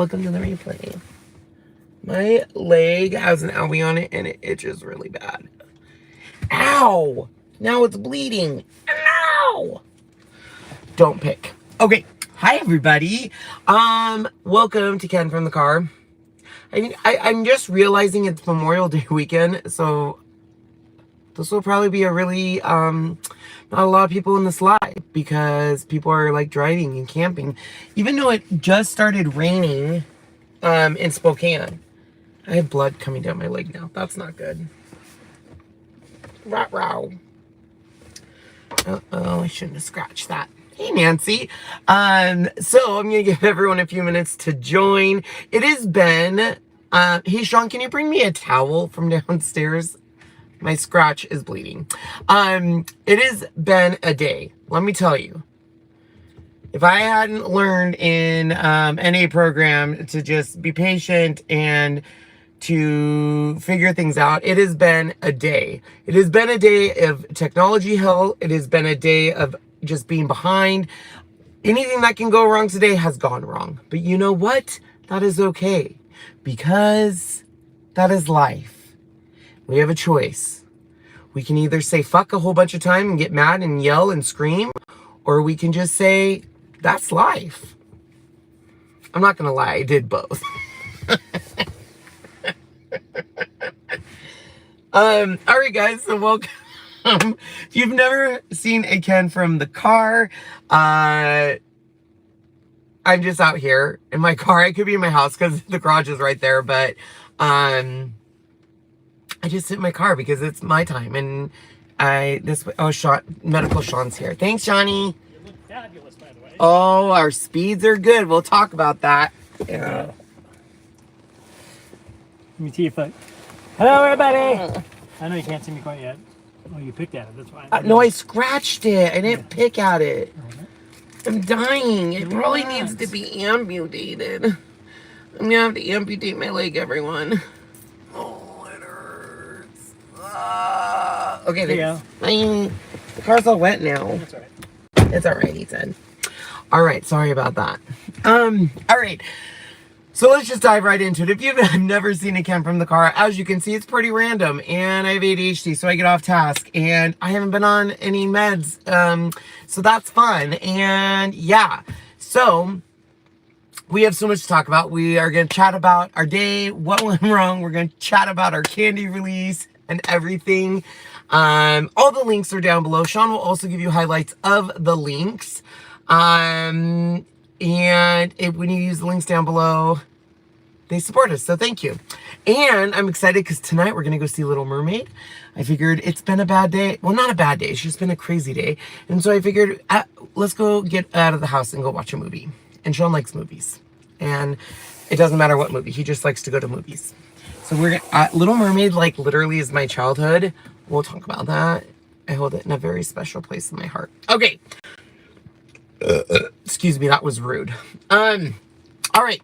Welcome to the replay. My leg has an owie on it and it itches really bad. Ow! Now it's bleeding. Ow! Don't pick. Okay. Hi, everybody. Welcome to Ken from the Car. I'm just realizing it's Memorial Day weekend, so this will probably be a really, not a lot of people in this live because people are like driving and camping. Even though it just started raining, in Spokane. I have blood coming down my leg now. That's not good. Row. Uh-oh, I shouldn't have scratched that. Hey, Nancy. So I'm going to give everyone a few minutes to join. It has been, hey, Sean, can you bring me a towel from downstairs? My scratch is bleeding. It has been a day. Let me tell you. If I hadn't learned in NA program to just be patient and to figure things out, it has been a day. It has been a day of technology hell. It has been a day of just being behind. Anything that can go wrong today has gone wrong. But you know what? That is okay. Because that is life. We have a choice. We can either say fuck a whole bunch of time and get mad and yell and scream, or we can just say, that's life. I'm not gonna lie, I did both. Alright guys, so welcome. If you've never seen a Ken from the Car, I'm just out here in my car. I could be in my house because the garage is right there, but I just sit in my car because it's my time. And Sean, Medical Sean's here. Thanks, Johnny. You look fabulous, by the way. Oh, our speeds are good. We'll talk about that. Yeah. Let me see if I... Hello, everybody! I know you can't see me quite yet. Oh, you picked at it. That's fine. No, I scratched it. I didn't pick at it. I'm dying. It probably needs to be amputated. I'm gonna have to amputate my leg, everyone. Oh, it hurts. Okay, there you go. The car's all wet now. That's all right. It's all right, he said. All right, sorry about that. All right. So let's just dive right into it. If you've never seen a Ken from the Car, as you can see, it's pretty random. And I have ADHD, so I get off task. And I haven't been on any meds, so that's fun. And yeah, so we have so much to talk about. We are going to chat about our day, what went wrong. We're going to chat about our candy release and everything. All the links are down below. Sean will also give you highlights of the links. And when you use the links down below, they support us, so thank you. And I'm excited because tonight we're going to go see Little Mermaid. I figured it's been a bad day. Well, not a bad day. It's just been a crazy day. And so I figured, let's go get out of the house and go watch a movie. And Sean likes movies. And it doesn't matter what movie. He just likes to go to movies. So we're Little Mermaid, like, literally is my childhood. We'll talk about that. I hold it in a very special place in my heart. Okay. Excuse me, that was rude. All right.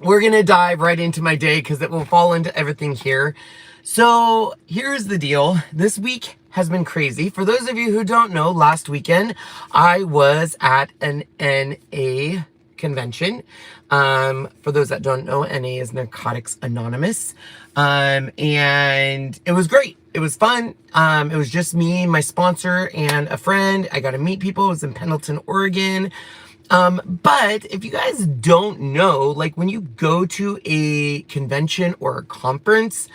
We're going to dive right into my day because it will fall into everything here. So here's the deal. This week has been crazy. For those of you who don't know, last weekend, I was at an NA convention. For those that don't know, NA is Narcotics Anonymous. And it was great. It was fun. It was just me, my sponsor, and a friend. I got to meet people. It was in Pendleton, Oregon. But if you guys don't know, like when you go to a convention or a conference,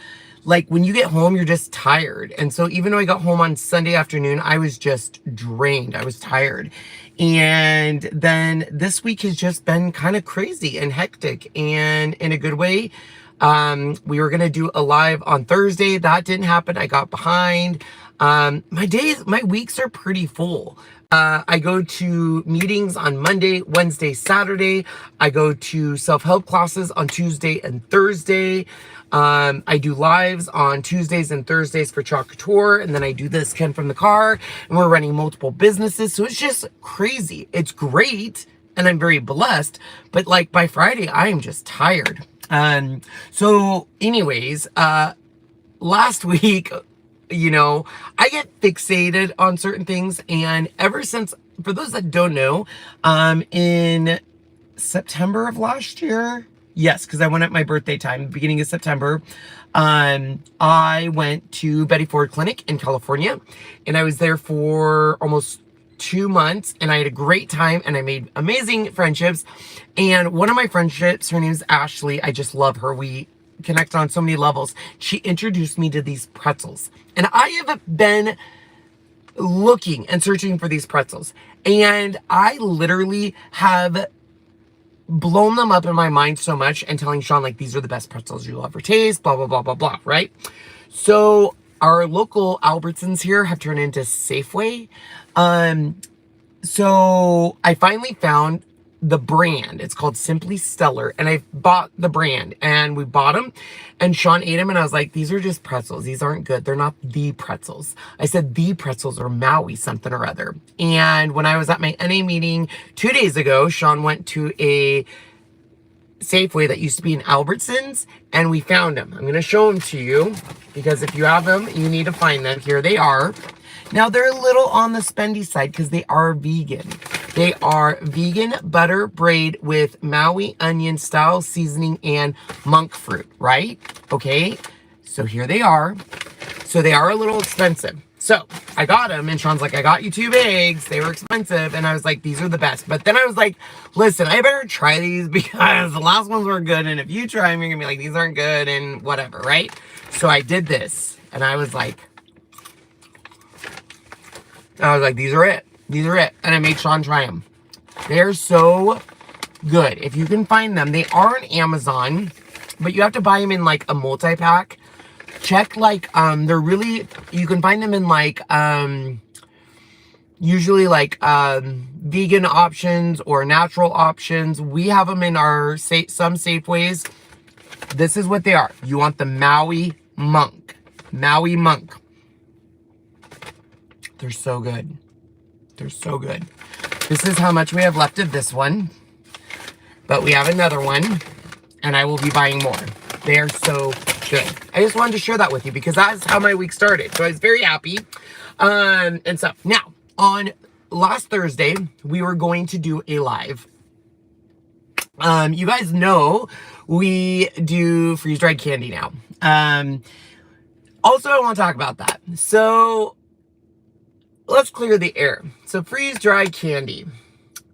like when you get home, you're just tired. And so even though I got home on Sunday afternoon, I was just drained. I was tired. And then this week has just been kind of crazy and hectic and in a good way. We were going to do a live on Thursday. That didn't happen. I got behind. My weeks are pretty full. I go to meetings on Monday, Wednesday, Saturday. I go to self-help classes on Tuesday and Thursday. I do lives on Tuesdays and Thursdays for COUTURE, and then I do this Ken from the Car, and we're running multiple businesses. So it's just crazy. It's great, and I'm very blessed. But like by Friday, I am just tired. So anyways, last week, you know, I get fixated on certain things, and ever since, for those that don't know, in September of last year. Yes, because I went at my birthday time, beginning of September. I went to Betty Ford Clinic in California, and I was there for almost 2 months, and I had a great time, and I made amazing friendships. And one of my friendships, her name is Ashley. I just love her. We connect on so many levels. She introduced me to these pretzels, and I have been looking and searching for these pretzels, and I literally have blown them up in my mind so much and telling Sean, like, these are the best pretzels you'll ever taste, blah, blah, blah, blah, blah, right? So our local Albertsons here have turned into Safeway. So I finally found the brand. It's called Simply Stellar, and I bought the brand, and we bought them, and Sean ate them, and I was like, these are just pretzels. These aren't good. They're not the pretzels. I said the pretzels are Maui something or other. And when I was at my NA meeting 2 days ago, Sean went to a Safeway that used to be in Albertsons, and we found them. I'm going to show them to you, because if you have them, you need to find them. Here they are. Now, they're a little on the spendy side because they are vegan. They are vegan butter braid with Maui onion style seasoning and monk fruit, right? Okay, so here they are. So they are a little expensive. So I got them, and Sean's like, I got you 2 bags. They were expensive. And I was like, these are the best. But then I was like, listen, I better try these because the last ones were good. And if you try them, you're going to be like, these aren't good and whatever, right? So I did this, and I was like, these are it. These are it. And I made Sean try them. They're so good. If you can find them, they are on Amazon, but you have to buy them in like a multi-pack. Check like, they're really, you can find them in like, usually like, vegan options or natural options. We have them in our, some Safeways. This is what they are. You want the Maui Monk. Maui Monk. They're so good. They're so good. This is how much we have left of this one. But we have another one, and I will be buying more. They are so good. I just wanted to share that with you because that's how my week started. So I was very happy. And stuff. Now, on last Thursday, we were going to do a live. You guys know we do freeze-dried candy now. Also, I want to talk about that. So let's clear the air. So freeze-dried candy.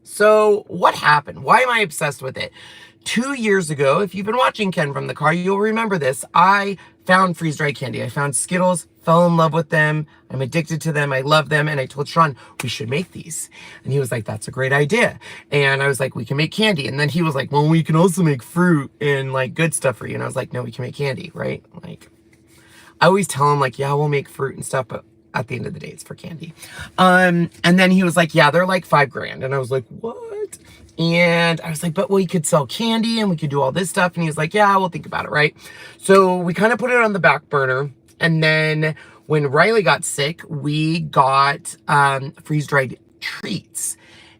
So what happened? Why am I obsessed with it? 2 years ago, if you've been watching Ken from the car, you'll remember this. I found freeze-dried candy. I found Skittles, fell in love with them. I'm addicted to them. I love them. And I told Sean, we should make these. And he was like, that's a great idea. And I was like, we can make candy. And then he was like, well, we can also make fruit and like good stuff for you. And I was like, no, we can make candy, right? Like, I always tell him like, yeah, we'll make fruit and stuff, but at the end of the day, it's for candy. And then he was like, yeah, they're like $5,000. And I was like, what? And I was like, but we could sell candy and we could do all this stuff. And he was like, yeah, we'll think about it, right? So we kind of put it on the back burner. And then when Riley got sick, we got freeze-dried treats.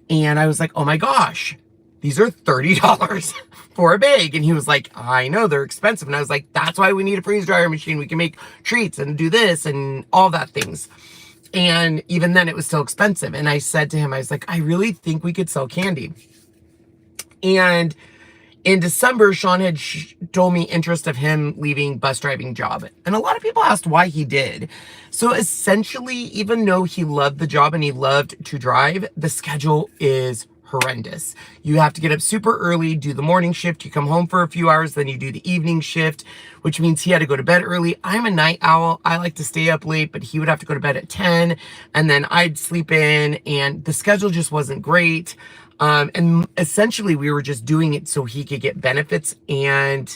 And I was like, oh my gosh, these are $30 for a bag. And he was like, I know, they're expensive. And I was like, that's why we need a freeze dryer machine. We can make treats and do this and all that things. And even then it was still expensive. And I said to him, I was like, I really think we could sell candy. And in December, Sean had told me interest of him leaving bus driving job. And a lot of people asked why he did. So essentially, even though he loved the job and he loved to drive, the schedule is horrendous. You have to get up super early, do the morning shift, you come home for a few hours, then you do the evening shift, which means he had to go to bed early. I'm a night owl. I like to stay up late, but he would have to go to bed at 10, and then I'd sleep in, and the schedule just wasn't great. And essentially we were just doing it so he could get benefits, and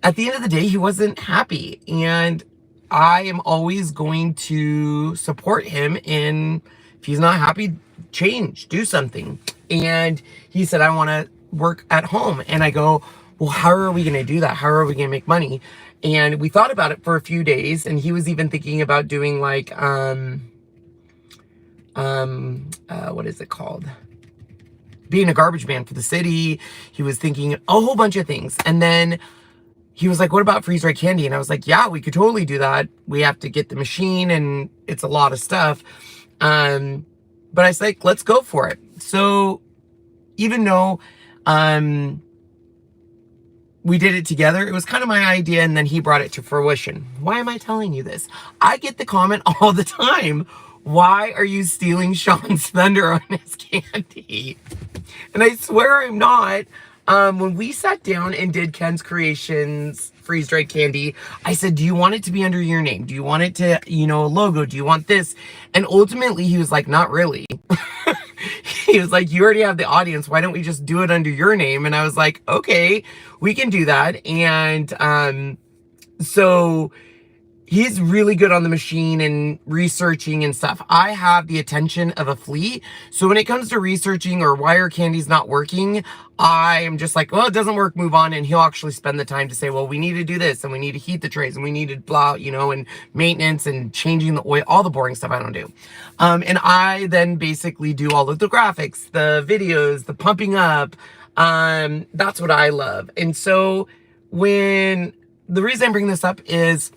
at the end of the day, he wasn't happy. And I am always going to support him in, if he's not happy, change, do something. And he said, I want to work at home. And I go, well, how are we going to do that? How are we going to make money? And we thought about it for a few days, and he was even thinking about doing like, what is it called? Being a garbage man for the city. He was thinking a whole bunch of things. And then he was like, what about freeze-dried candy? And I was like, yeah, we could totally do that. We have to get the machine, and it's a lot of stuff. But I was like, let's go for it. So even though We did it together. It was kind of my idea, and then he brought it to fruition. Why am I telling you this? I get the comment all the time, why are you stealing Sean's thunder on his candy? And I swear I'm not. When we sat down and did Ken's Creations freeze-dried candy, I said, do you want it to be under your name? Do you want it to, you know, a logo? Do you want this? And ultimately he was like, not really. He was like, you already have the audience. Why don't we just do it under your name? And I was like, okay, we can do that. And so he's really good on the machine and researching and stuff. I have the attention of a flea. So when it comes to researching or why our candy's not working, I am just like, well, it doesn't work, move on. And he'll actually spend the time to say, well, we need to do this and we need to heat the trays and we need to blah, you know, and maintenance and changing the oil, all the boring stuff I don't do. And I then basically do all of the graphics, the videos, the pumping up. That's what I love. And so the reason I bring this up is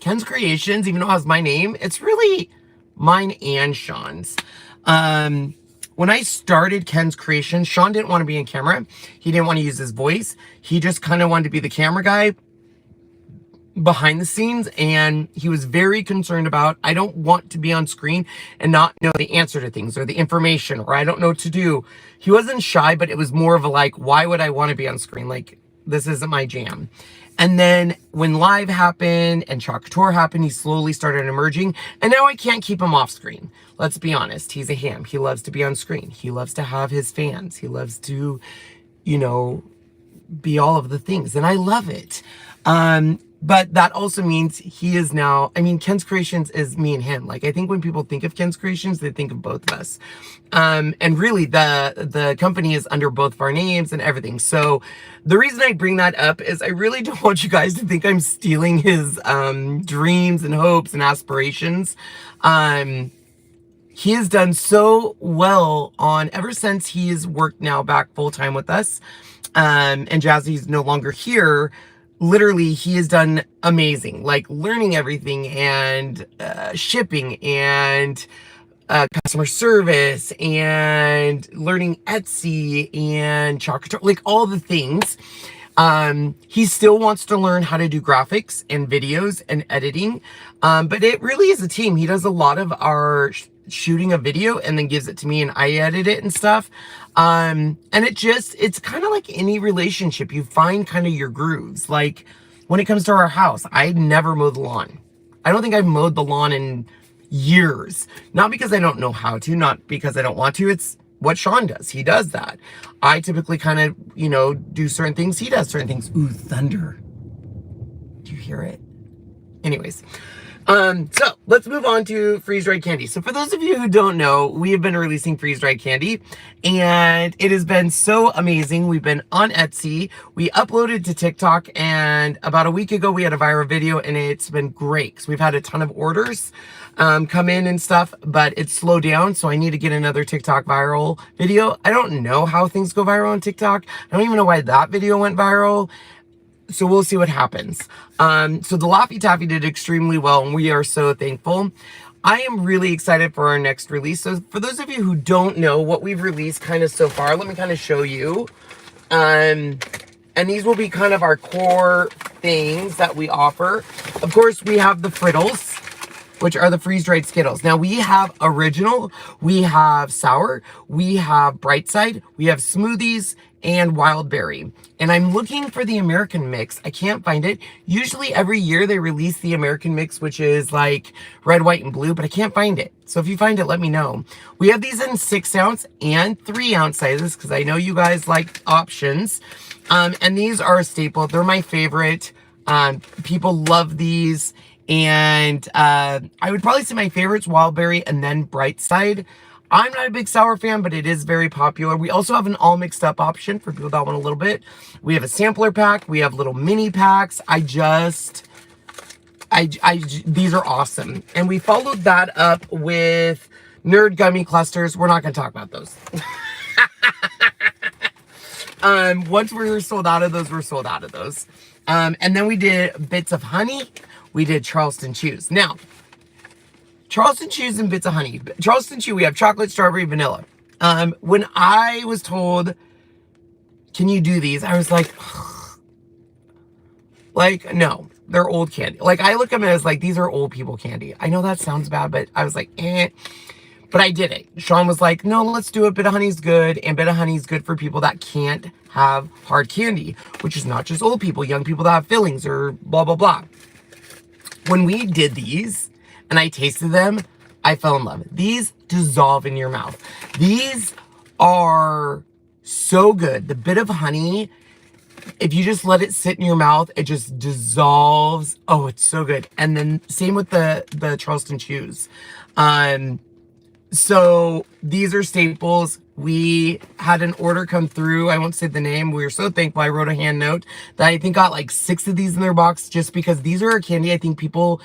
Ken's Creations, even though it has my name, it's really mine and Sean's. When I started Ken's Creations, Sean didn't want to be in camera. He didn't want to use his voice. He just kind of wanted to be the camera guy behind the scenes. And he was very concerned about, I don't want to be on screen and not know the answer to things or the information, or I don't know what to do. He wasn't shy, but it was more of a like, why would I want to be on screen? Like, this isn't my jam. And then when live happened and COUTURE happened, he slowly started emerging. And now I can't keep him off screen. Let's be honest. He's a ham. He loves to be on screen. He loves to have his fans. He loves to, you know, be all of the things. And I love it. But that also means he is now, I mean, Ken's Creations is me and him. Like, I think when people think of Ken's Creations, they think of both of us. And really the company is under both of our names and everything. So the reason I bring that up is I really don't want you guys to think I'm stealing his, dreams and hopes and aspirations. He has done so well ever since he's worked now back full time with us. And Jazzy's no longer here. Literally, he has done amazing, like learning everything and shipping and customer service and learning Etsy and COUTURE, like all the things. He still wants to learn how to do graphics and videos and editing. But it really is a team. He does a lot of our shooting a video and then gives it to me and I edit it and stuff. And it's kind of like any relationship. You find kind of your grooves. Like when it comes to our house, I never mow the lawn. I don't think I've mowed the lawn in years. Not because I don't know how to, not because I don't want to. It's what Sean does. He does that. I typically kind of, you know, do certain things. He does certain things. Ooh, thunder. Do you hear it? Anyways. So let's move on to freeze-dried candy. So for those of you who don't know, we have been releasing freeze-dried candy and it has been so amazing. We've been on Etsy. We uploaded to TikTok and about a week ago we had a viral video and it's been great because we've had a ton of orders come in and stuff, but it's slowed down. So I need to get another TikTok viral video. I don't know how things go viral on TikTok. I don't even know why that video went viral. So we'll see what happens. So the Laffy Taffy did extremely well and we are so thankful. I am really excited for our next release. So for those of you who don't know what we've released kind of so far, let me kind of show you. And these will be kind of our core things that we offer. Of course, we have the frittles, which are the freeze-dried Skittles. Now we have original, we have sour, we have bright side, we have smoothies, and wild berry. And I'm looking for the American mix. I can't find it. Usually every year they release the American mix, which is like red, white, and blue, but I can't find it. So if you find it, let me know. We have these in 6 ounce and 3 ounce sizes because I know you guys like options. And these are a staple. They're my favorite. People love these. And I would probably say my favorite's wild berry and then bright side. I'm not a big sour fan, but it is very popular. We also have an all mixed up option for people that want a little bit. We have a sampler pack. We have little mini packs. These are awesome. And we followed that up with nerd gummy clusters. We're not going to talk about those. Once we were sold out of those, we're sold out of those. And then we did bits of honey. We did Charleston Chews. Now, Charleston Chews and bits of honey. Charleston Chew, we have chocolate, strawberry, vanilla. When I was told, can you do these? I was like, no, they're old candy. Like, I look at them as like, these are old people candy. I know that sounds bad, but I was like, eh. But I did it. Sean was like, no, let's do it. Bit of honey's good. And bit of honey's good for people that can't have hard candy, which is not just old people, young people that have fillings or blah, blah, blah. When we did these and I tasted them, I fell in love. These dissolve in your mouth. These are so good. The bit of honey, if you just let it sit in your mouth, it just dissolves. Oh, it's so good. And then same with the Charleston Chews. So these are staples. We had an order come through. I won't say the name. We were so thankful. I wrote a hand note that I think got like 6 of these in their box just because these are a candy. I think people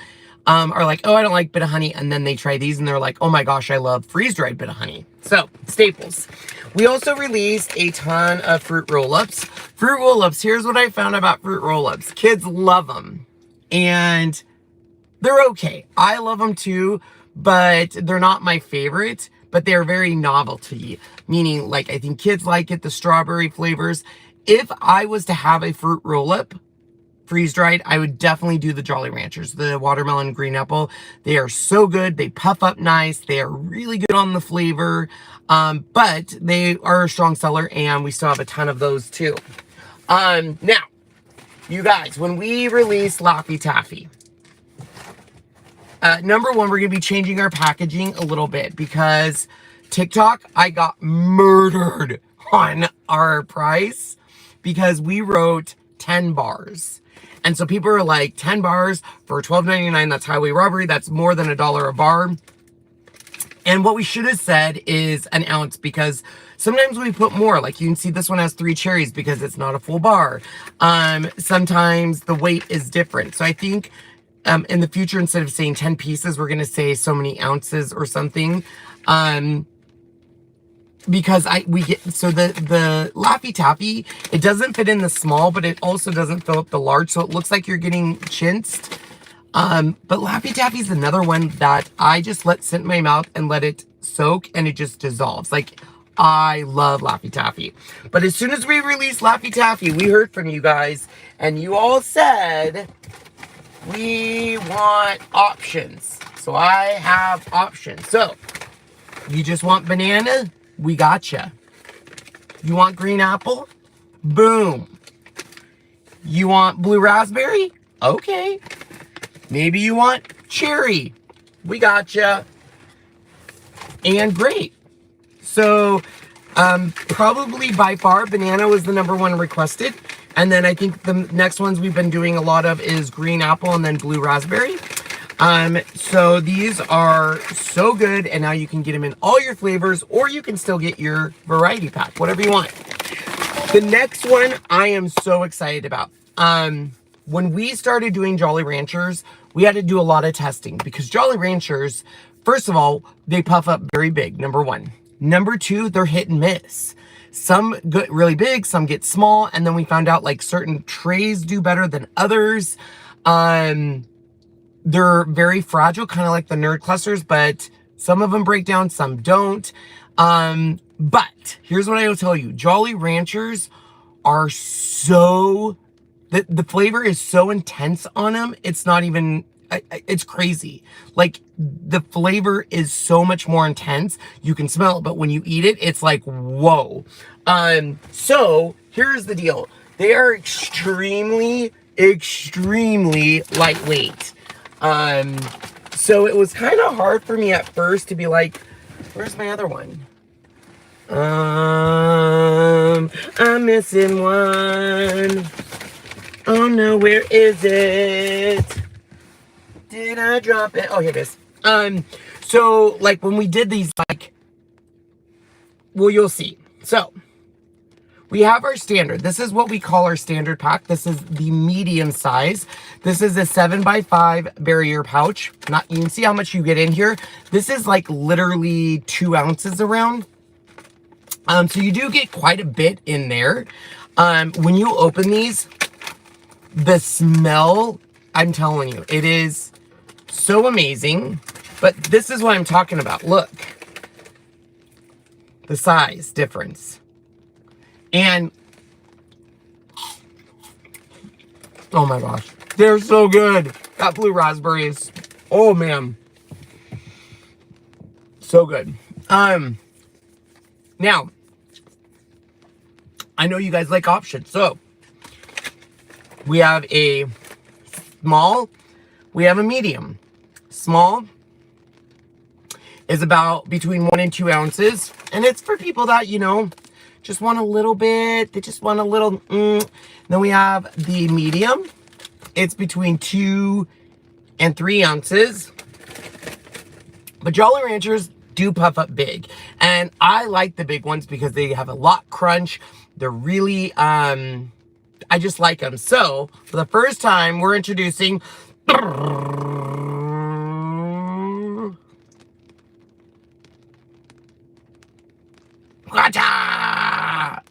are like, oh, I don't like bit of honey. And then they try these and they're like, oh my gosh, I love freeze-dried bit of honey. So staples. We also released a ton of fruit roll-ups. Fruit roll-ups. Here's what I found about fruit roll-ups. Kids love them and they're okay. I love them too, but they're not my favorite, but they're very novelty, meaning like I think kids like it, the strawberry flavors. If I was to have a fruit roll-up freeze-dried, I would definitely do the Jolly Ranchers, the watermelon green apple. They are so good. They puff up nice. They are really good on the flavor, but they are a strong seller and we still have a ton of those too. Now, you guys, when we release Laffy Taffy, number one, we're going to be changing our packaging a little bit because TikTok, I got murdered on our price because we wrote 10 bars. And so people are like, 10 bars for $12.99, that's highway robbery. That's more than $1 a bar. And what we should have said is an ounce because sometimes we put more. Like you can see this one has 3 cherries because it's not a full bar. Sometimes the weight is different. So I think in the future, instead of saying 10 pieces, we're going to say so many ounces or something. Because the Laffy Taffy, it doesn't fit in the small, but it also doesn't fill up the large. So it looks like you're getting chinced. But Laffy Taffy is another one that I just let sit in my mouth and let it soak and it just dissolves. Like, I love Laffy Taffy. But as soon as we released Laffy Taffy, we heard from you guys and you all said, we want options. So I have options. So, you just want banana? We gotcha. You want green apple? Boom. You want blue raspberry? Okay. Maybe you want cherry? We gotcha. And grape. So, probably by far, banana was the #1 requested. And then I think the next ones we've been doing a lot of is green apple and then blue raspberry. So these are so good, and now you can get them in all your flavors, or you can still get your variety pack, whatever you want. The next one I am so excited about. When we started doing Jolly Ranchers, we had to do a lot of testing because Jolly Ranchers, first of all, they puff up very big, #1. #2, they're hit and miss. Some get really big, some get small, and then we found out like certain trays do better than others. They're very fragile, kind of like the Nerd Clusters, but some of them break down, some don't. But here's what I will tell you. Jolly Ranchers are so... The flavor is so intense on them, it's not even... It's crazy. Like, the flavor is so much more intense. You can smell it, but when you eat it, it's like, whoa. So, here's the deal. They are extremely, extremely lightweight. So it was kind of hard for me at first to be like, where's my other one? I'm missing one. Oh no, where is it? Did I drop it? Oh, here it is. So like when we did these, like, well, you'll see. So we have our standard. This is what we call our standard pack. This is the medium size. This is a 7x5 barrier pouch. You can see how much you get in here. This is like literally 2 ounces around. So you do get quite a bit in there. When you open these, the smell, I'm telling you, it is so amazing. But this is what I'm talking about. Look. the size difference. And oh my gosh, they're so good. That blue raspberry is, oh man, so good. Now, I know you guys like options, so we have a small, we have a medium. Small is about between 1 and 2 ounces, and it's for people that, you know, just want a little bit, they just want a little. Then we have the medium. It's between 2 and 3 ounces. But Jolly Ranchers do puff up big, and I like the big ones because they have a lot crunch. They're really, I just like them. So for the first time, we're introducing Gotcha!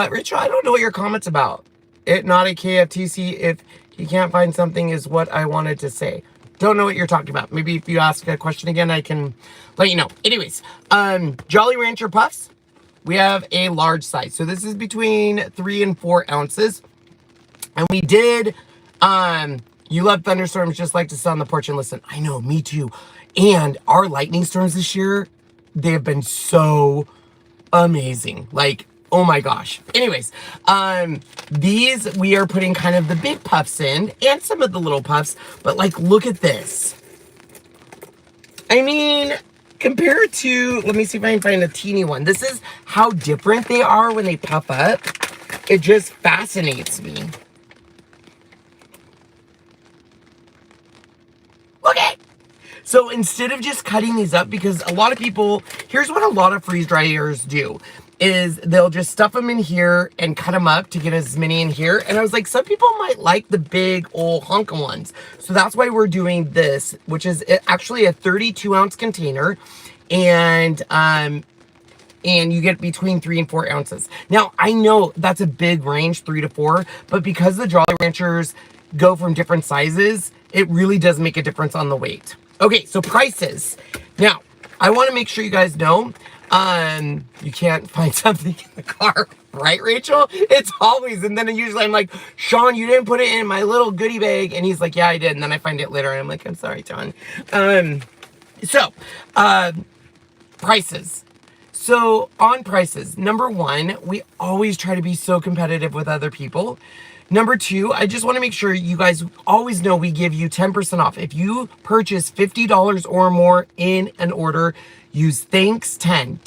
Rachel, I don't know what your comment's about. It not a KFTC if you can't find something is what I wanted to say. Don't know what you're talking about. Maybe if you ask a question again, I can let you know. Anyways, Jolly Rancher Puffs, we have a large size. So this is between 3 and 4 ounces. And we did, you love thunderstorms just like to sit on the porch and listen. I know, me too. And our lightning storms this year, they have been so amazing. Like, oh my gosh. Anyways, these we are putting kind of the big puffs in and some of the little puffs, but like, look at this. I mean, compared to, let me see if I can find a teeny one. This is how different they are when they puff up. It just fascinates me. Look at it. So instead of just cutting these up, because a lot of people, here's what a lot of freeze dryers do, is they'll just stuff them in here and cut them up to get as many in here. And I was like, some people might like the big old hunkin' ones. So that's why we're doing this, which is actually a 32-ounce container. And you get between 3 and 4 ounces. Now, I know that's a big range, 3 to 4, but because the Jolly Ranchers go from different sizes, it really does make a difference on the weight. Okay, so prices. Now, I want to make sure you guys know, you can't find something in the car, right, Rachel? It's always, and then usually I'm like, Sean, you didn't put it in my little goodie bag. And he's like, yeah, I did. And then I find it later, and I'm like, I'm sorry, John. Prices. So on prices, number 1, we always try to be so competitive with other people. Number 2, I just want to make sure you guys always know we give you 10% off. If you purchase $50 or more in an order, use THANKS10,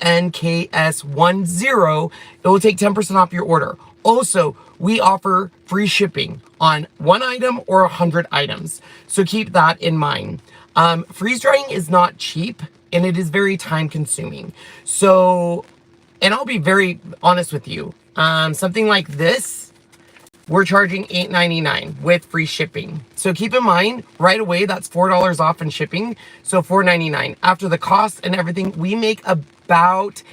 THANKS10. It will take 10% off your order. Also, we offer free shipping on 1 item or 100 items. So keep that in mind. Freeze drying is not cheap, and it is very time consuming. So, and I'll be very honest with you. Something like this, we're charging $8.99 with free shipping. So keep in mind, right away, that's $4 off in shipping. So $4.99. After the cost and everything, we make about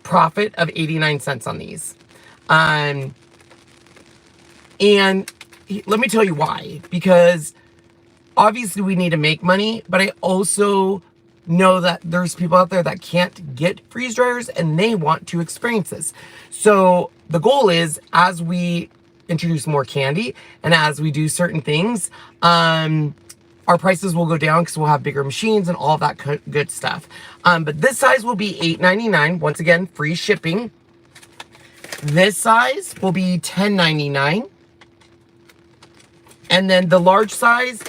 profit of 89 cents on these. And let me tell you why. Because obviously we need to make money, but I also know that there's people out there that can't get freeze dryers and they want to experience this. So the goal is, as we introduce more candy and as we do certain things, our prices will go down because we'll have bigger machines and all of that good stuff. But this size will be $8.99. Once again, free shipping. This size will be $10.99. And then the large size,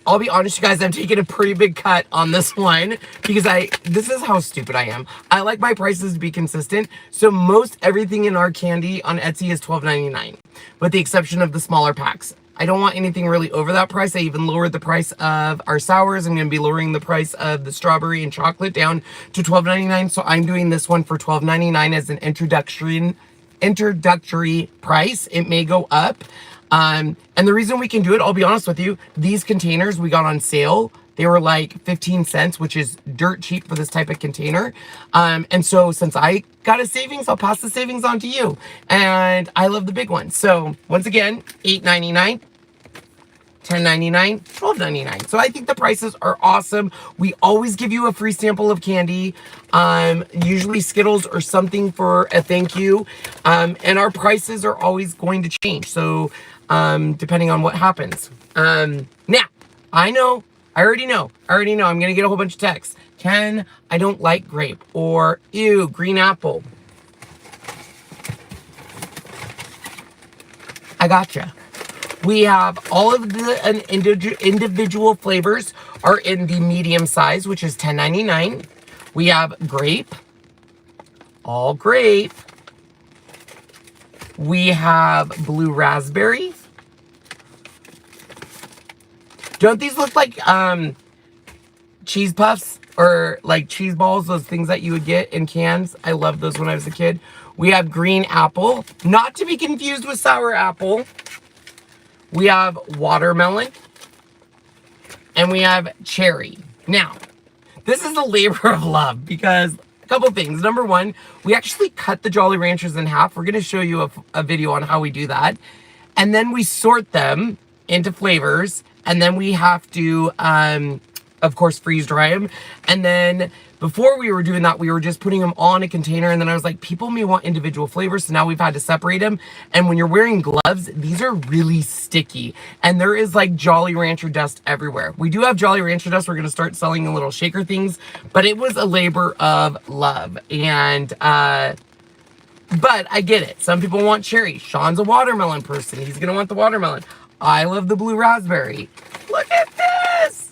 I'll be honest, you guys, I'm taking a pretty big cut on this one because this is how stupid I am. I like my prices to be consistent. So most everything in our candy on Etsy is $12.99, with the exception of the smaller packs. I don't want anything really over that price. I even lowered the price of our sours. I'm going to be lowering the price of the strawberry and chocolate down to $12.99. So I'm doing this one for $12.99 as an introductory price. It may go up. And the reason we can do it, I'll be honest with you, these containers we got on sale, They were like 15 cents, which is dirt cheap for this type of container. And so since I got a savings, I'll pass the savings on to you. And I love the big ones. So once again, $8.99. $10.99, $12.99. So I think the prices are awesome. We always give you a free sample of candy, usually Skittles or something for a thank you. And our prices are always going to change. So depending on what happens. Now, I already know I'm going to get a whole bunch of texts. Ken, I don't like grape, or ew, green apple. I gotcha. We have all of the individual flavors are in the medium size, which is $10.99. We have grape, all grape. We have blue raspberry. Don't these look like cheese puffs or like cheese balls, those things that you would get in cans? I loved those when I was a kid. We have green apple, not to be confused with sour apple. We have watermelon, and we have cherry. Now, this is a labor of love because a couple things. Number one, we actually cut the Jolly Ranchers in half. We're going to show you a video on how we do that. And then we sort them into flavors, and then we have to, of course, freeze dry them. And then before we were doing that, we were just putting them all in a container. And then I was like, people may want individual flavors. So now we've had to separate them. And when you're wearing gloves, these are really sticky. And there is like Jolly Rancher dust everywhere. We do have Jolly Rancher dust. We're going to start selling the little shaker things. But it was a labor of love. And, but I get it. Some people want cherry. Sean's a watermelon person. He's going to want the watermelon. I love the blue raspberry. Look at this.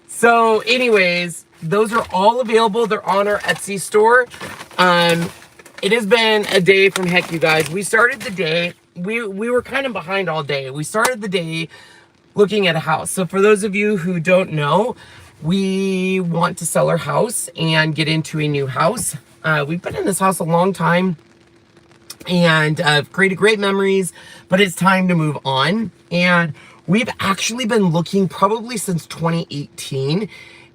So anyways, those are all available. They're on our Etsy store. It has been a day from heck, you guys. We started the day, we were kind of behind all day. We started the day looking at a house. So for those of you who don't know, we want to sell our house and get into a new house. We've been in this house a long time and created great memories, but it's time to move on. And we've actually been looking probably since 2018.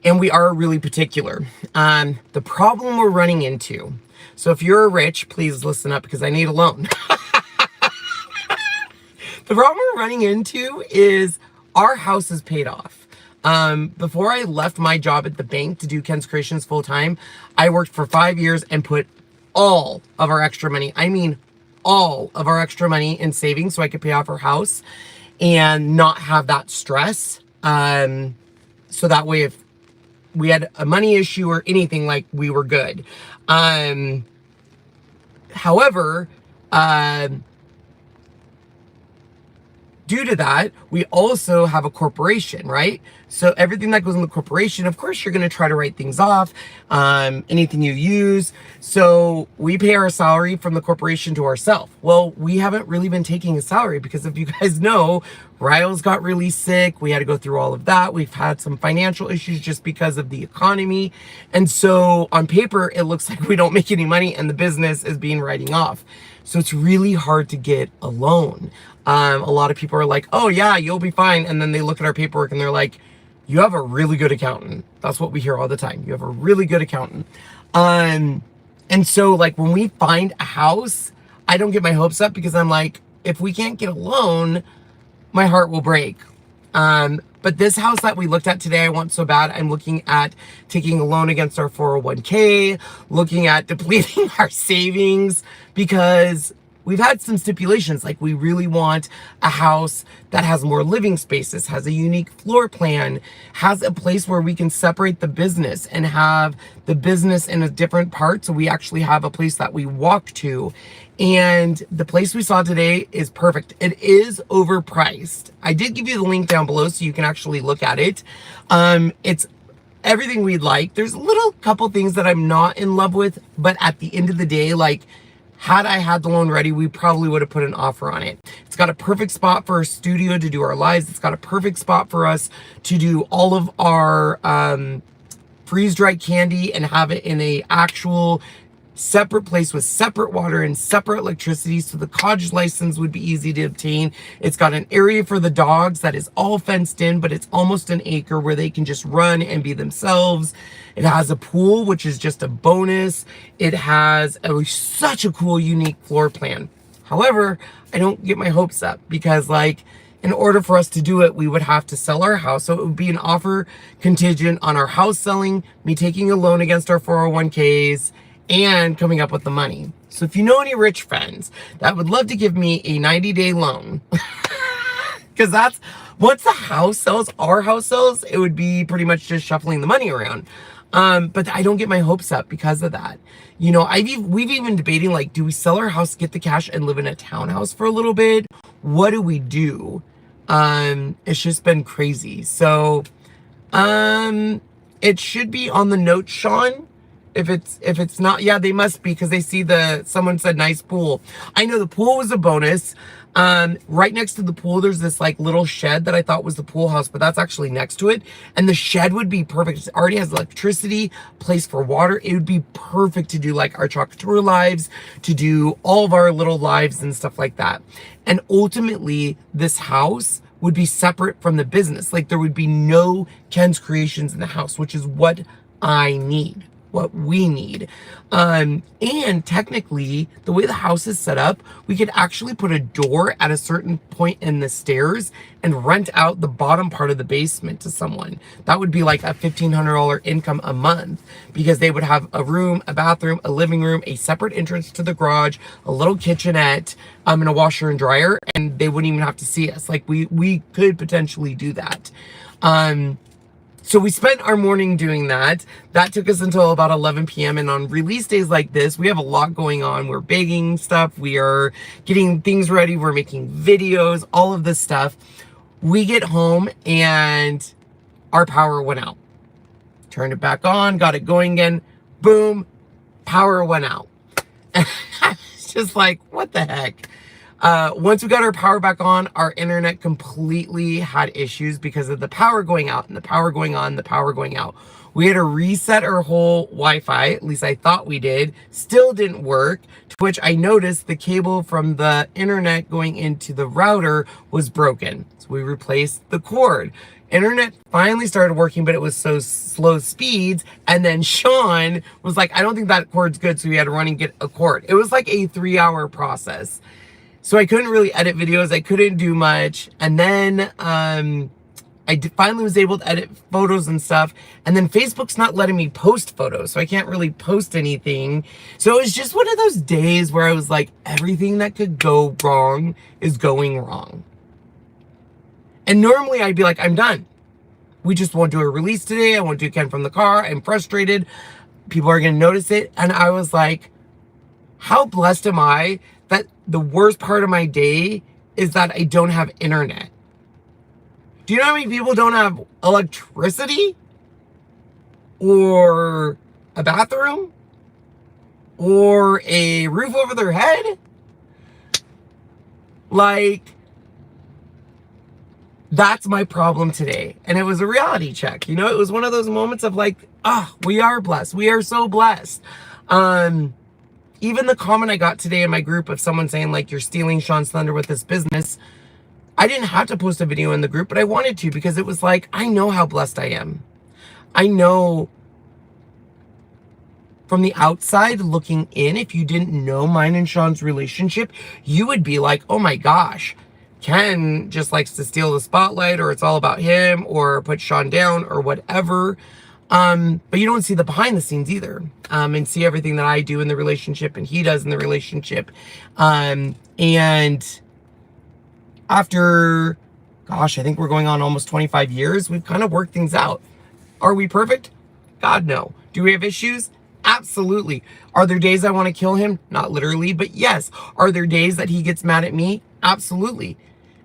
And we are really particular. The problem we're running into. So if you're rich, please listen up because I need a loan. The problem we're running into is our house is paid off. Before I left my job at the bank to do Ken's Kreations full time, I worked for 5 years and put all of our extra money, I mean all of our extra money in savings so I could pay off our house and not have that stress. So that way if we had a money issue or anything, like we were good. However, due to that, we also have a corporation, right? So everything that goes in the corporation, of course, you're going to try to write things off, anything you use. So we pay our salary from the corporation to ourselves. Well, we haven't really been taking a salary because if you guys know, Ryle's got really sick. We had to go through all of that. We've had some financial issues just because of the economy. And so on paper, it looks like we don't make any money and the business is being writing off. So it's really hard to get a loan. A lot of people are like, oh yeah, you'll be fine. And then they look at our paperwork and they're like, you have a really good accountant. That's what we hear all the time. You have a really good accountant. And so like when we find a house, I don't get my hopes up because I'm like, if we can't get a loan, my heart will break. But this house that we looked at today, I want so bad. I'm looking at taking a loan against our 401k, looking at depleting our savings because we've had some stipulations. Like we really want a house that has more living spaces, has a unique floor plan, has a place where we can separate the business and have the business in a different part. So we actually have a place that we walk to. And the place we saw today is perfect. It is overpriced. I did give you the link down below so you can actually look at it. It's everything we'd like. There's a little couple things that I'm not in love with, but at the end of the day, like had I had the loan ready, we probably would have put an offer on it. It's got a perfect spot for our studio to do our lives. It's got a perfect spot for us to do all of our freeze-dried candy and have it in a actual separate place with separate water and separate electricity, so the cottage license would be easy to obtain. It's got an area for the dogs that is all fenced in, but it's almost an acre where they can just run and be themselves. It has a pool, which is just a bonus. It has such a cool, unique floor plan. However, I don't get my hopes up because, like, in order for us to do it, we would have to sell our house. So it would be an offer contingent on our house selling, me taking a loan against our 401ks, and coming up with the money. So if you know any rich friends that would love to give me a 90-day loan, because that's, once the house sells, our house sells, it would be pretty much just shuffling the money around. But I don't get my hopes up because of that. You know, we've even debating, like, do we sell our house, get the cash, and live in a townhouse for a little bit? What do we do? It's just been crazy. So, it should be on the note, Sean. If it's not, yeah, they must be, because they see someone said nice pool. I know the pool was a bonus. Right next to the pool, there's this like little shed that I thought was the pool house, but that's actually next to it. And the shed would be perfect. It already has electricity, place for water. It would be perfect to do like our COUTURE lives, to do all of our little lives and stuff like that. And ultimately, this house would be separate from the business. Like, there would be no Ken's Kreations in the house, which is what I need. What we need. And technically, the way the house is set up, we could actually put a door at a certain point in the stairs and rent out the bottom part of the basement to someone. That would be like a $1,500 income a month, because they would have a room, a bathroom, a living room, a separate entrance to the garage, a little kitchenette, and a washer and dryer, and they wouldn't even have to see us. Like, we could potentially do that. So we spent our morning doing that. That took us until about 11 p.m. And on release days like this, we have a lot going on. We're baking stuff. We are getting things ready. We're making videos, all of this stuff. We get home and our power went out. Turned it back on, got it going again. Boom, power went out. And I was just like, what the heck? Once we got our power back on, our internet completely had issues because of the power going out and the power going on, the power going out. We had to reset our whole Wi-Fi, at least I thought we did. Still didn't work, to which I noticed the cable from the internet going into the router was broken. So we replaced the cord. Internet finally started working, but it was so slow speeds. And then Sean was like, I don't think that cord's good, so we had to run and get a cord. It was like a 3-hour process. So I couldn't really edit videos. I couldn't do much. And then finally was able to edit photos and stuff. And then Facebook's not letting me post photos, so I can't really post anything. So it was just one of those days where I was like, everything that could go wrong is going wrong. And normally I'd be like, I'm done. We just won't do a release today. I won't do Ken from the car. I'm frustrated. People are going to notice it. And I was like, how blessed am I that the worst part of my day is that I don't have internet? Do you know how many people don't have electricity? Or a bathroom? Or a roof over their head? Like, that's my problem today. And it was a reality check. You know, it was one of those moments of like, we are blessed. We are so blessed. Even the comment I got today in my group of someone saying, like, you're stealing Sean's thunder with this business. I didn't have to post a video in the group, but I wanted to, because it was like, I know how blessed I am. I know from the outside looking in, if you didn't know mine and Sean's relationship, you would be like, oh my gosh, Ken just likes to steal the spotlight, or it's all about him, or put Sean down, or whatever. But you don't see the behind the scenes either, and see everything that I do in the relationship and he does in the relationship. And after, gosh, I think we're going on almost 25 years, we've kind of worked things out. Are we perfect? God, no. Do we have issues? Absolutely. Are there days I want to kill him? Not literally, but yes. Are there days that he gets mad at me? Absolutely.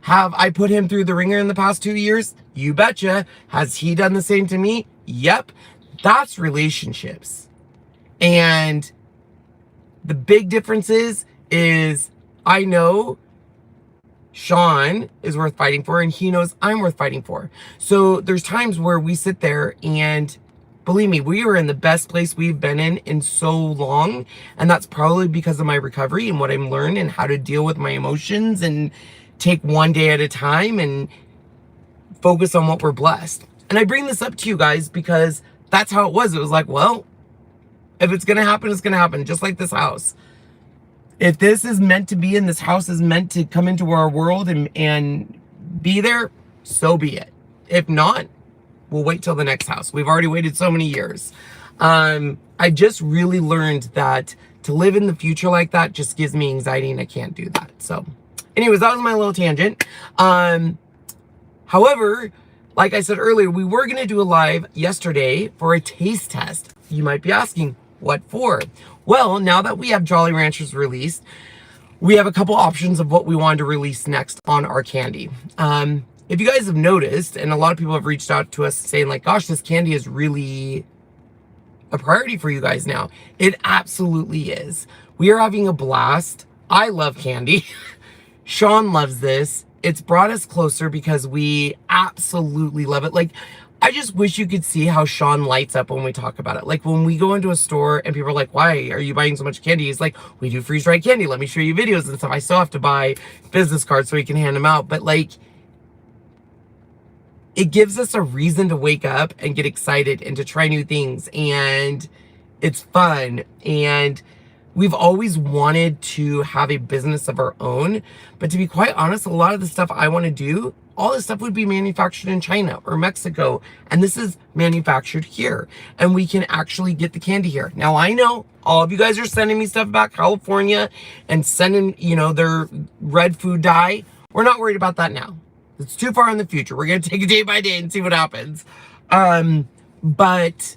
Have I put him through the ringer in the past 2 years? You betcha. Has he done the same to me? Yep. That's relationships. And the big difference is I know Sean is worth fighting for, and he knows I'm worth fighting for. So there's times where we sit there and believe me, we are in the best place we've been in so long. And that's probably because of my recovery and what I'm learned and how to deal with my emotions and take one day at a time and focus on what we're blessed. And I bring this up to you guys because that's how it was. It was like, well, if it's going to happen, it's going to happen. Just like this house. If this is meant to be and this house is meant to come into our world and be there, so be it. If not, we'll wait till the next house. We've already waited so many years. I just really learned that to live in the future like that just gives me anxiety and I can't do that. So anyways, that was my little tangent. However, like I said earlier, we were going to do a live yesterday for a taste test. You might be asking, what for? Well, now that we have Jolly Ranchers released, we have a couple options of what we wanted to release next on our candy. If you guys have noticed, and a lot of people have reached out to us saying like, gosh, this candy is really a priority for you guys now. It absolutely is. We are having a blast. I love candy. Sean loves this. It's brought us closer because we absolutely love it. Like, I just wish you could see how Sean lights up when we talk about it. Like when we go into a store and people are like, why are you buying so much candy? He's like, we do freeze-dried candy. Let me show you videos and stuff. I still have to buy business cards so he can hand them out. But like, it gives us a reason to wake up and get excited and to try new things. And it's fun. And we've always wanted to have a business of our own. But to be quite honest, a lot of the stuff I want to do, all this stuff would be manufactured in China or Mexico. And this is manufactured here. And we can actually get the candy here. Now, I know all of you guys are sending me stuff about California and sending, you know, their red food dye. We're not worried about that now. It's too far in the future. We're going to take it day by day and see what happens. But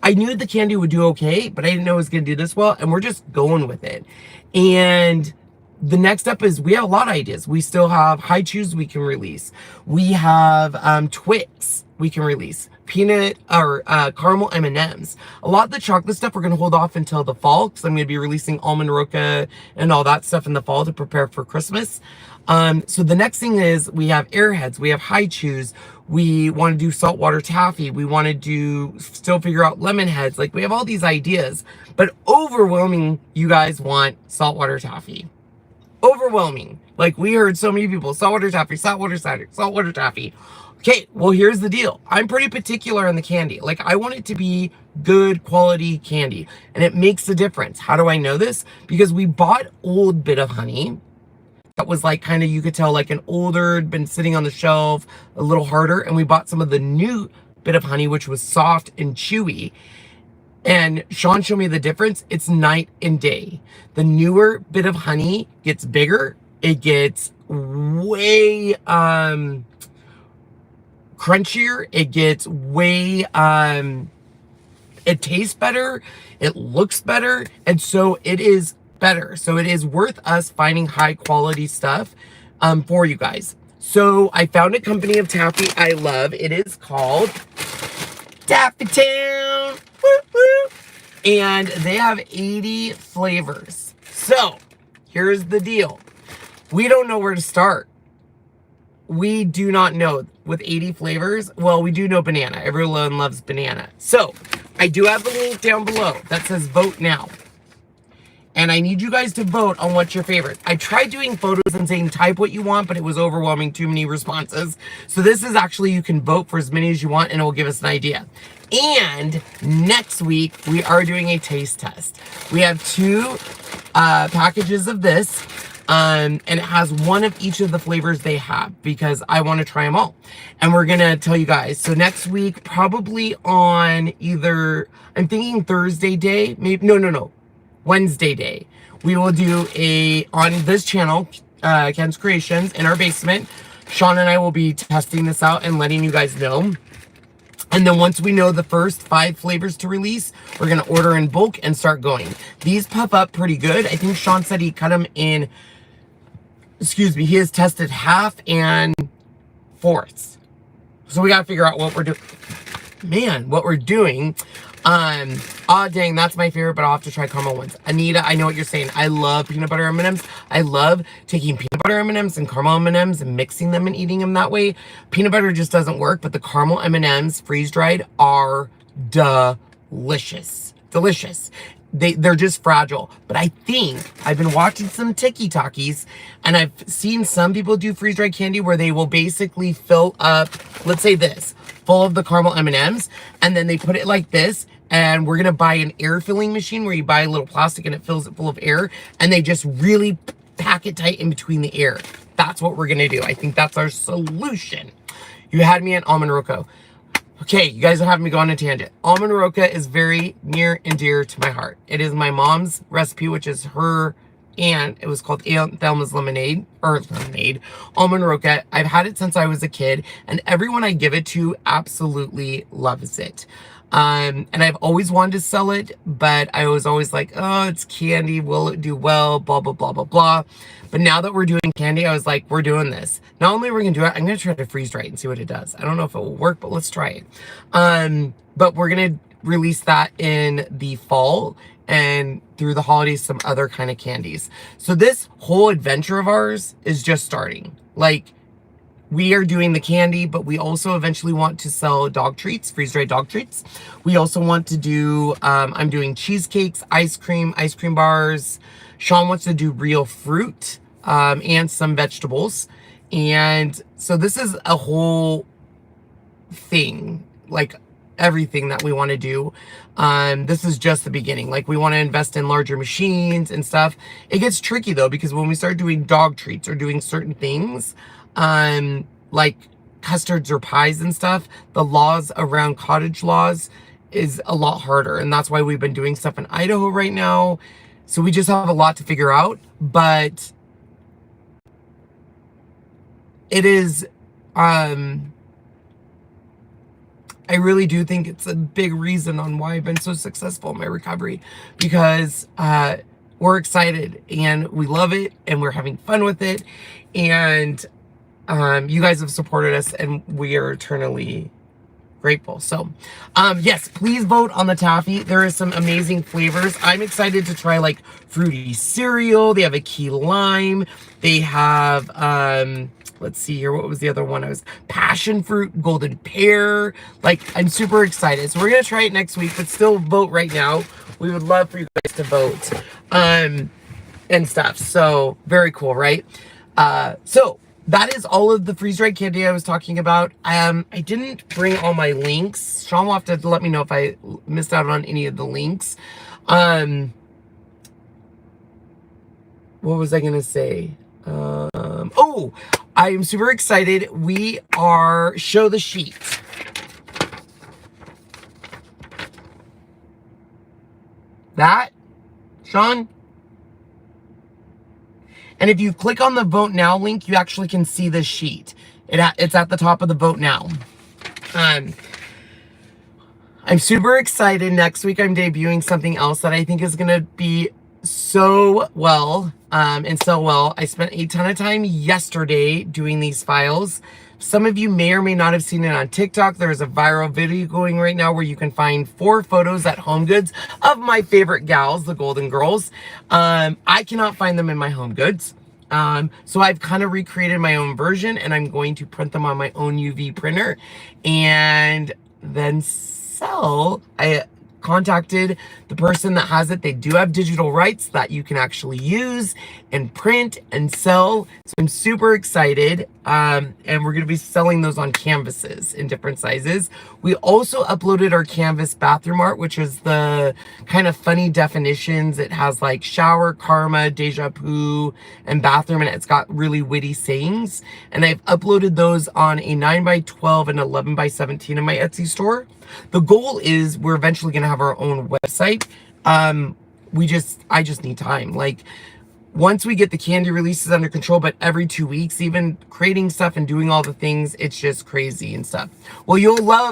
I knew the candy would do okay, but I didn't know it was going to do this well. And we're just going with it. And the next up is we have a lot of ideas. We still have high chews we can release. We have Twix we can release. Peanut or caramel M&Ms. A lot of the chocolate stuff we're going to hold off until the fall because I'm going to be releasing almond roca and all that stuff in the fall to prepare for Christmas. So the next thing is we have airheads, we have high chews, we want to do saltwater taffy, we want to do still figure out lemon heads. Like we have all these ideas, but overwhelming, you guys want saltwater taffy. Overwhelming. Like we heard so many people, saltwater taffy, saltwater cider, saltwater taffy. Okay, well here's the deal. I'm pretty particular on the candy. Like I want it to be good quality candy and it makes a difference. How do I know this? Because we bought old bit of honey. That was like kind of, you could tell like an older, been sitting on the shelf, a little harder. And we bought some of the new bit of honey, which was soft and chewy. And Sean showed me the difference. It's night and day. The newer bit of honey gets bigger. It gets way crunchier. It gets way, it tastes better. It looks better. And so it is better. So it is worth us finding high quality stuff for you guys. So I found a company of taffy I love. It is called Taffy Town. Woo, woo. And they have 80 flavors. So here's the deal. We don't know where to start. We do not know with 80 flavors. Well, we do know banana. Everyone loves banana. So I do have the link down below that says vote now. And I need you guys to vote on what's your favorite. I tried doing photos and saying type what you want, but it was overwhelming, too many responses. So this is actually, you can vote for as many as you want and it will give us an idea. And next week, we are doing a taste test. We have 2 packages of this. And it has one of each of the flavors they have because I want to try them all. And we're going to tell you guys. So next week, probably on either, I'm thinking Thursday day, maybe, no. Wednesday day, we will do on this channel, Ken's Creations, in our basement. Sean and I will be testing this out and letting you guys know. And then once we know the first 5 flavors to release, we're going to order in bulk and start going. These puff up pretty good. I think Sean said he cut them in, he has tested half and fourths. So we got to figure out what we're doing. Oh dang, that's my favorite, but I'll have to try caramel ones. Anita, I know what you're saying. I love peanut butter M&Ms. I love taking peanut butter M&Ms and caramel M&Ms and mixing them and eating them that way. Peanut butter just doesn't work, but the caramel M&Ms freeze-dried are delicious. Delicious. They're just fragile. But I think I've been watching some TikTokies and I've seen some people do freeze-dried candy where they will basically fill up, let's say this, full of the caramel M&Ms, and then they put it like this, and we're gonna buy an air filling machine where you buy a little plastic and it fills it full of air, and they just really pack it tight in between the air. That's what we're gonna do. I think that's our solution. You had me at almond roca. Okay, you guys are having me go on a tangent. Almond roca is very near and dear to my heart. It is my mom's recipe, which is her aunt. It was called Aunt Thelma's lemonade, almond roca. I've had it since I was a kid, and everyone I give it to absolutely loves it. And I've always wanted to sell it, but I was always like, oh, it's candy. Will it do well? Blah, blah, blah, blah, blah. But now that we're doing candy, I was like, we're doing this. Not only are we going to do it, I'm going to try to freeze dry it and see what it does. I don't know if it will work, but let's try it. But we're going to release that in the fall and through the holidays, some other kind of candies. So this whole adventure of ours is just starting. Like, we are doing the candy, but we also eventually want to sell dog treats, freeze-dried dog treats. We also want to do, I'm doing cheesecakes, ice cream bars. Sean wants to do real fruit and some vegetables. And so this is a whole thing, like everything that we want to do. This is just the beginning. Like, we want to invest in larger machines and stuff. It gets tricky though, because when we start doing dog treats or doing certain things, like custards or pies and stuff, the laws around cottage laws is a lot harder. And that's why we've been doing stuff in Idaho right now. So we just have a lot to figure out, but it is, I really do think it's a big reason on why I've been so successful in my recovery, because, we're excited and we love it and we're having fun with it. And you guys have supported us and we are eternally grateful. So, yes, please vote on the taffy. There is some amazing flavors. I'm excited to try like fruity cereal. They have a key lime. They have, let's see here. What was the other one? I was passion fruit, golden pear. Like, I'm super excited. So we're going to try it next week, but still vote right now. We would love for you guys to vote, and stuff. So very cool, right? So that is all of the freeze-dried candy I was talking about. I didn't bring all my links. Sean will have to let me know if I missed out on any of the links. What was I gonna say? Oh, I am super excited. We are show the sheet. That, Sean? And if you click on the Vote Now link, you actually can see the sheet. It's at the top of the Vote Now. I'm super excited. Next week, I'm debuting something else that I think is going to be so well, and so well. I spent a ton of time yesterday doing these files. Some of you may or may not have seen it on TikTok. There's a viral video going right now where you can find 4 photos at Home Goods of my favorite gals, the Golden Girls. I cannot find them in my Home Goods. So I've kind of recreated my own version and I'm going to print them on my own UV printer and then sell. I contacted the person that has it. They do have digital rights that you can actually use and print and sell. So I'm super excited. And we're going to be selling those on canvases in different sizes. We also uploaded our canvas bathroom art, which is the kind of funny definitions. It has like shower, karma, deja vu, and bathroom, and it's got really witty sayings. And I've uploaded those on a 9x12 and 11x17 in my Etsy store. The goal is we're eventually going to have our own website. I just need time. Like, once we get the candy releases under control, but every 2 weeks, even creating stuff and doing all the things, it's just crazy and stuff. Well,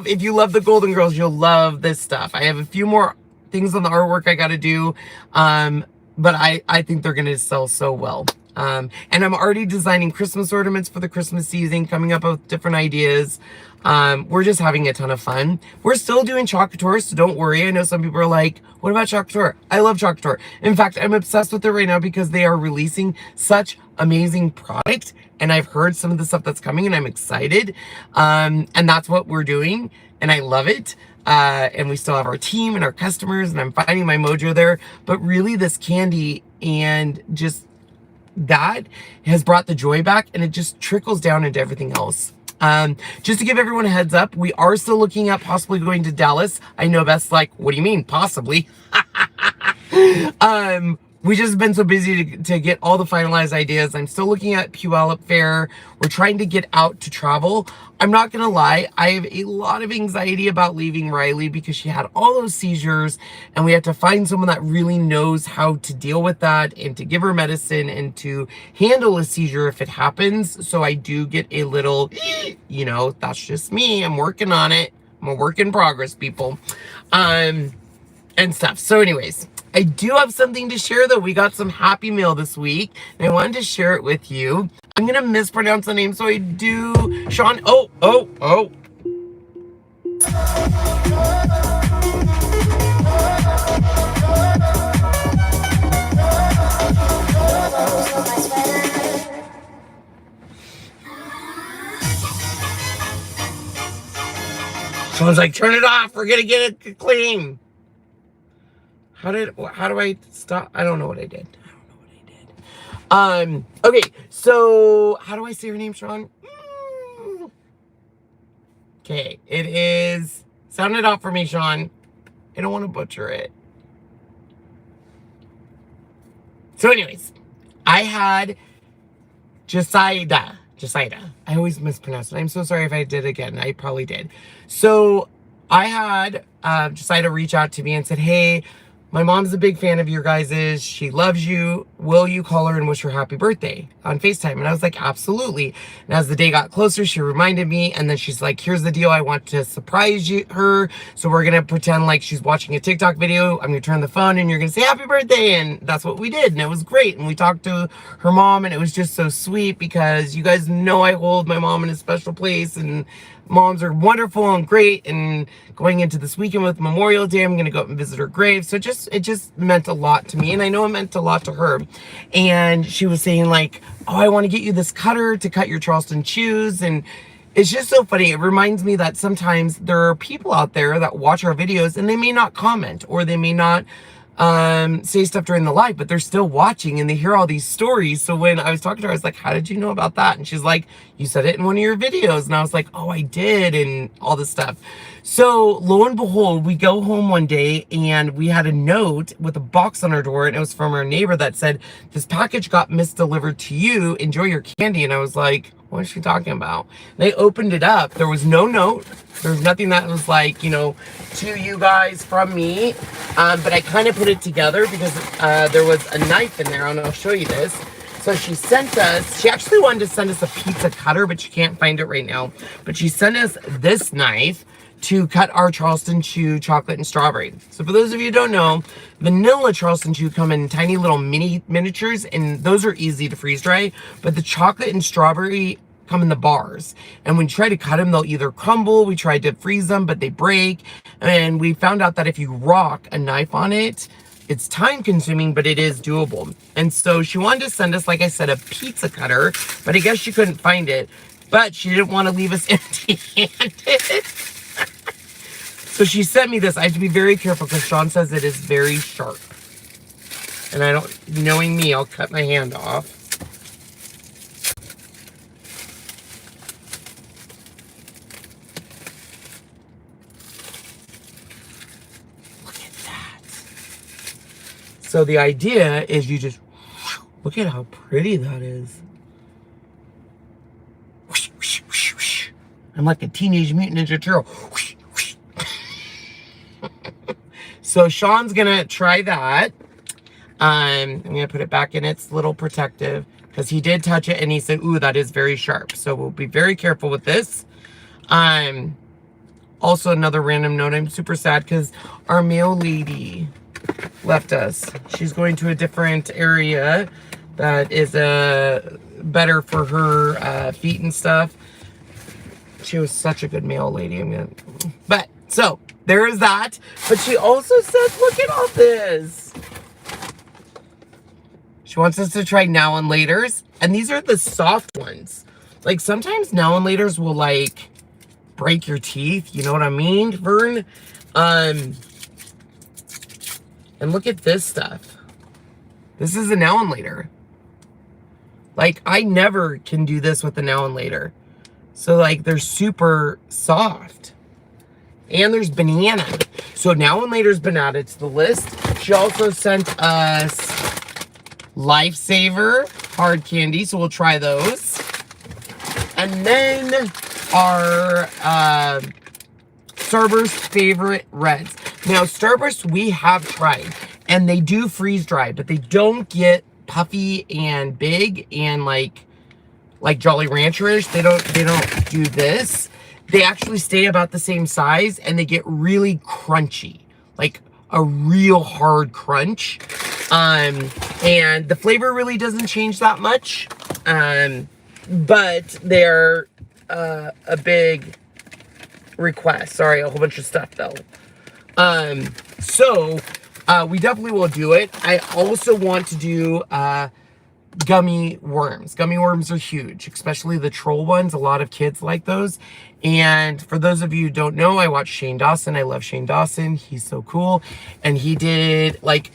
if you love the Golden Girls, you'll love this stuff. I have a few more things on the artwork I got to do. But I think they're going to sell so well. And I'm already designing Christmas ornaments for the Christmas season, coming up with different ideas. We're just having a ton of fun. We're still doing COUTURE, so don't worry. I know some people are like, what about COUTURE? I love COUTURE. In fact, I'm obsessed with it right now because they are releasing such amazing product, and I've heard some of the stuff that's coming, and I'm excited. And that's what we're doing, and I love it. And we still have our team and our customers, and I'm finding my mojo there. But really, this candy and just that has brought the joy back, and it just trickles down into everything else. Just to give everyone a heads up, we are still looking at possibly going to Dallas. I know Beth's like, what do you mean possibly? We just been so busy to get all the finalized ideas. I'm still looking at Puyallup Fair. We're trying to get out to travel. I'm not gonna lie, I have a lot of anxiety about leaving Riley because she had all those seizures, and we have to find someone that really knows how to deal with that and to give her medicine and to handle a seizure if it happens. So I do get a little, you know, that's just me. I'm working on it. I'm a work in progress, people. And stuff. So anyways, I do have something to share though. We got some Happy Meal this week, and I wanted to share it with you. I'm gonna mispronounce the name, so I do. Sean, oh. Sean's like, turn it off. We're gonna get it clean. How do I stop? I don't know what I did. Okay, so how do I say her name, Sean? Okay, it is, sound it out for me, Sean. I don't want to butcher it. So anyways, I had Josiah. I always mispronounce it. I'm so sorry if I did again. I probably did. So I had Josiah reach out to me and said, hey, my mom's a big fan of your guys's. She loves you. Will you call her and wish her happy birthday on FaceTime? And I was like, absolutely. And as the day got closer, she reminded me. And then she's like, here's the deal. I want to surprise her. So we're going to pretend like she's watching a TikTok video. I'm going to turn the phone and you're going to say happy birthday. And that's what we did. And it was great. And we talked to her mom, and it was just so sweet because you guys know I hold my mom in a special place, and moms are wonderful and great. And going into this weekend with Memorial Day, I'm going to go up and visit her grave. So it just meant a lot to me. And I know it meant a lot to her. And she was saying like, oh, I want to get you this cutter to cut your Charleston chews. And it's just so funny. It reminds me that sometimes there are people out there that watch our videos and they may not comment, or they may not say stuff during the live, but they're still watching and they hear all these stories. So when I was talking to her, I was like, how did you know about that? And she's like, you said it in one of your videos. And I was like, oh, I did, and all this stuff. So lo and behold, we go home one day and we had a note with a box on our door, and it was from our neighbor that said, this package got misdelivered to you. Enjoy your candy. And I was like, what is she talking about? They opened it up. There was no note. There was nothing that was like, you know, to you guys from me. But I kind of put it together because there was a knife in there, and I'll show you this. So she actually wanted to send us a pizza cutter, but she can't find it right now. But she sent us this knife to cut our Charleston Chew chocolate and strawberry. So for those of you who don't know, vanilla Charleston Chew come in tiny little miniatures, and those are easy to freeze dry, but the chocolate and strawberry come in the bars. And when you try to cut them, they'll either crumble. We tried to freeze them, but they break. And we found out that if you rock a knife on it, it's time consuming, but it is doable. And so she wanted to send us, like I said, a pizza cutter, but I guess she couldn't find it, but she didn't want to leave us empty-handed. So she sent me this. I have to be very careful because Sean says it is very sharp. And I don't, knowing me, I'll cut my hand off. Look at that. So the idea is you just, look at how pretty that is. I'm like a Teenage Mutant Ninja Turtle. So Sean's gonna try that. I'm gonna put it back in its little protective because he did touch it and he said, ooh, that is very sharp. So we'll be very careful with this. Also another random note, I'm super sad because our mail lady left us. She's going to a different area that is better for her feet and stuff. She was such a good mail lady. But so there is that. But she also says, look at all this. She wants us to try now and laters. And these are the soft ones. Like sometimes now and laters will like break your teeth. You know what I mean, Vern? And look at this stuff. This is a now and later. Like I never can do this with a now and later. So like they're super soft. And there's banana. So now and later's been added to the list. She also sent us Lifesaver hard candy, so we'll try those. And then our Starburst favorite reds. Now Starburst we have tried, and they do freeze dry, but they don't get puffy and big and like Jolly Rancherish. They don't do this. They actually stay about the same size, and they get really crunchy, like a real hard crunch. And the flavor really doesn't change that much. But they're a big request. Sorry, a whole bunch of stuff though. So we definitely will do it. I also want to do gummy worms. Gummy worms are huge, especially the troll ones. A lot of kids like those. And for those of you who don't know, I watch Shane Dawson. I love Shane Dawson. He's so cool. And he did, like,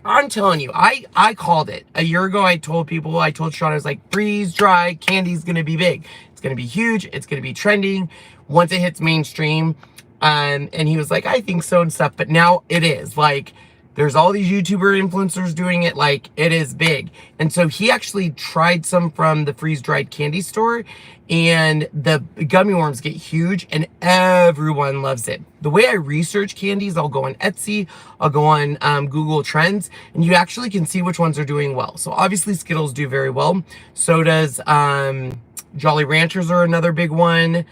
I'm telling you, I called it. A year ago, I told Sean, I was like, freeze dry candy's going to be big. It's going to be huge. It's going to be trending once it hits mainstream. And he was like, I think so and stuff. But now it is. Like, there's all these YouTuber influencers doing it. Like, it is big. And so he actually tried some from the freeze-dried candy store. And the gummy worms get huge. And everyone loves it. The way I research candies, I'll go on Etsy. I'll go on Google Trends. And you actually can see which ones are doing well. So obviously Skittles do very well. So does Jolly Ranchers are another big one.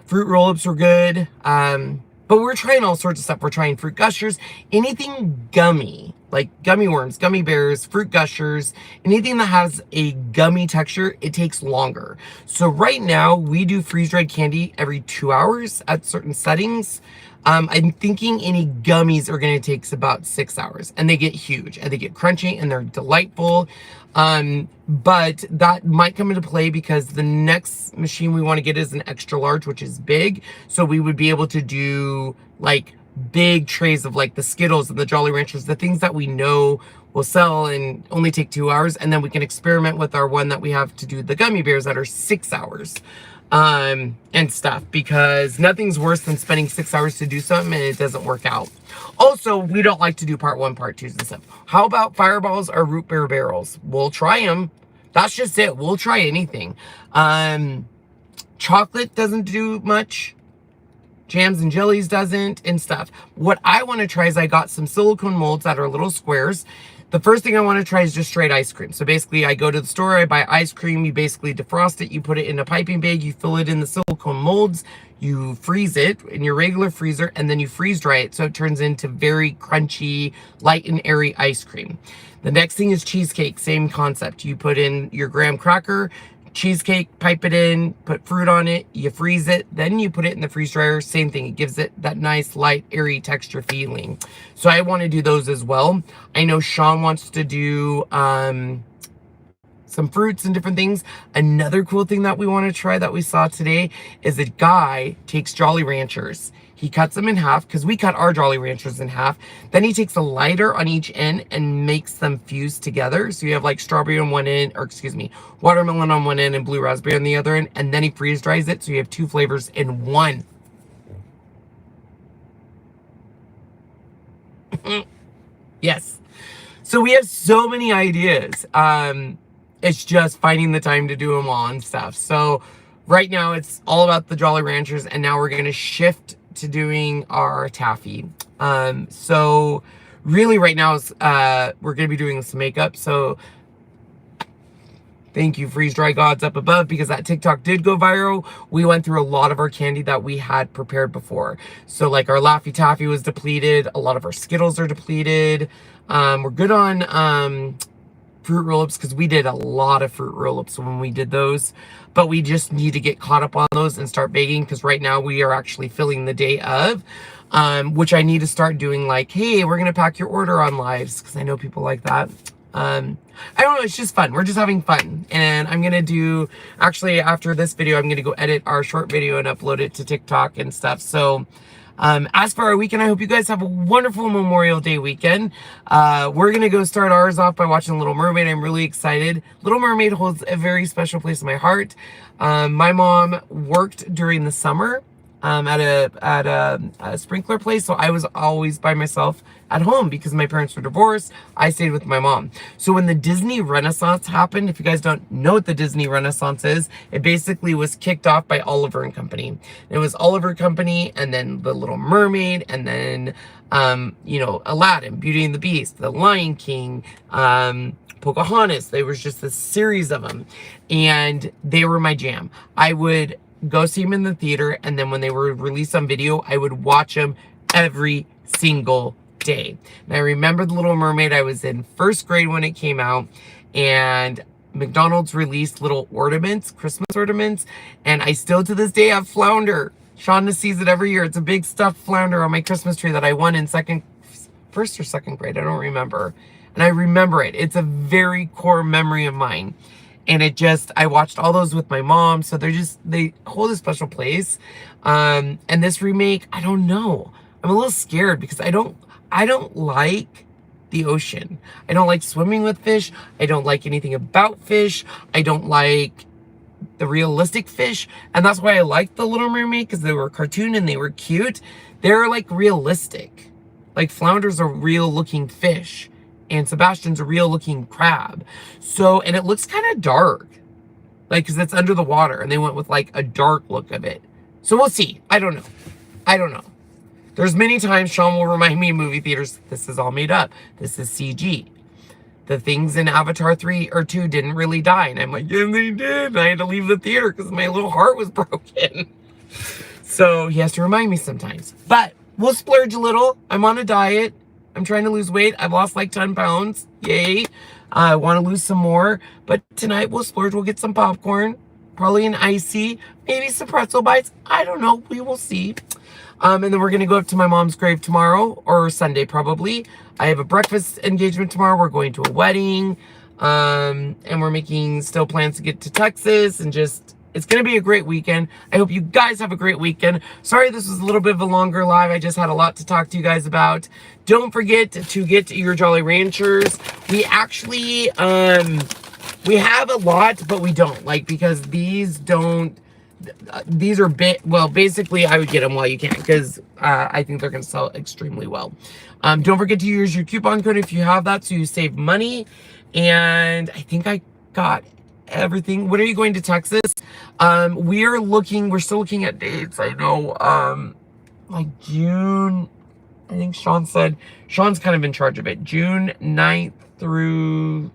Fruit roll-ups are good. But we're trying all sorts of stuff. We're trying Fruit Gushers, anything gummy, like gummy worms, gummy bears, Fruit Gushers, anything that has a gummy texture, it takes longer. So right now we do freeze-dried candy every 2 hours at certain settings. I'm thinking any gummies are going to take about 6 hours, and they get huge and they get crunchy and they're delightful. But that might come into play because the next machine we want to get is an extra large, which is big. So we would be able to do like big trays of like the Skittles and the Jolly Ranchers, the things that we know will sell and only take 2 hours. And then we can experiment with our one that we have to do the gummy bears that are 6 hours. And stuff, because nothing's worse than spending 6 hours to do something and it doesn't work out. Also, we don't like to do part 1, part 2s and stuff. How about fireballs or root beer barrels? We'll try them. That's just it. We'll try anything. Chocolate doesn't do much. Jams and jellies doesn't, and stuff. What I want to try is I got some silicone molds that are little squares. The first thing I want to try is just straight ice cream. So basically I go to the store, I buy ice cream, you basically defrost it, you put it in a piping bag, you fill it in the silicone molds, you freeze it in your regular freezer, and then you freeze dry it so it turns into very crunchy, light and airy ice cream. The next thing is cheesecake, same concept. You put in your graham cracker, cheesecake, pipe it in, put fruit on it, you freeze it, then you put it in the freeze dryer, same thing. It gives it that nice, light, airy texture feeling. So I want to do those as well. I know Sean wants to do some fruits and different things. Another cool thing that we want to try that we saw today is a guy takes Jolly Ranchers. He cuts them in half, because we cut our Jolly Ranchers in half. Then he takes a lighter on each end and makes them fuse together. So you have like strawberry on one end, or excuse me, watermelon on one end and blue raspberry on the other end. And then he freeze dries it. So you have 2 flavors in one. Yes. So we have so many ideas. It's just finding the time to do them all and stuff. So right now it's all about the Jolly Ranchers, and now we're going to shift to doing our taffy. So really right now is we're going to be doing some makeup. So thank you, Freeze Dry Gods up above, because that TikTok did go viral. We went through a lot of our candy that we had prepared before. So like our Laffy Taffy was depleted. A lot of our Skittles are depleted. We're good on fruit roll-ups because we did a lot of fruit roll-ups when we did those. But we just need to get caught up on those and start baking because right now we are actually filling the day of. Which I need to start doing, like, hey, we're gonna pack your order on lives because I know people like that. I don't know, it's just fun. We're just having fun. And I'm gonna do, actually after this video, I'm gonna go edit our short video and upload it to TikTok and stuff. So as for our weekend, I hope you guys have a wonderful Memorial Day weekend. We're gonna go start ours off by watching Little Mermaid. I'm really excited. Little Mermaid holds a very special place in my heart. My mom worked during the summer at a sprinkler place, so I was always by myself at home because my parents were divorced. I stayed with my mom. So when the Disney Renaissance happened, if you guys don't know what the Disney Renaissance is, it basically was kicked off by Oliver and Company. It was Oliver Company, and then the Little Mermaid, and then you know, Aladdin, Beauty and the Beast, the Lion King, Pocahontas. There was just a series of them, and they were my jam. I would go see them in the theater, and then when they were released on video, I would watch them every single day. And I remember The Little Mermaid. I was in first grade when it came out, and McDonald's released little ornaments, Christmas ornaments, and I still to this day have flounder. Shonda sees it every year. It's a big stuffed flounder on my Christmas tree that I won in first or second grade. I don't remember. And I remember it. It's a very core memory of mine. And it just, I watched all those with my mom. So they hold a special place. And this remake, I don't know. I'm a little scared because I don't like the ocean. I don't like swimming with fish. I don't like anything about fish. I don't like the realistic fish. And that's why I liked The Little Mermaid, because they were cartoon and they were cute. They're like realistic. Like flounder's a real looking fish. And Sebastian's a real looking crab. So, and it looks kind of dark. Like, because it's under the water. And they went with like a dark look of it. So we'll see. I don't know. There's many times Sean will remind me in movie theaters, this is all made up. This is CG. The things in Avatar 3 or 2 didn't really die. And I'm like, yeah, they did. And I had to leave the theater because my little heart was broken. So he has to remind me sometimes. But we'll splurge a little. I'm on a diet. I'm trying to lose weight. I've lost like 10 pounds. Yay. I want to lose some more. But tonight we'll splurge. We'll get some popcorn. Probably an icy. Maybe some pretzel bites. I don't know. We will see. And then we're going to go up to my mom's grave tomorrow. Or Sunday probably. I have a breakfast engagement tomorrow. We're going to a wedding. And we're making still plans to get to Texas. And just, it's going to be a great weekend. I hope you guys have a great weekend. Sorry this was a little bit of a longer live. I just had a lot to talk to you guys about. Don't forget to get your Jolly Ranchers. We actually, we have a lot, but we don't. Like, because these don't, these are well, basically I would get them while you can, because I think they're going to sell extremely well. Don't forget to use your coupon code if you have that, so you save money. And I think I got everything. When are you going to Texas? We're still looking at dates. I know, like June, I think Sean's kind of in charge of it. June 9th through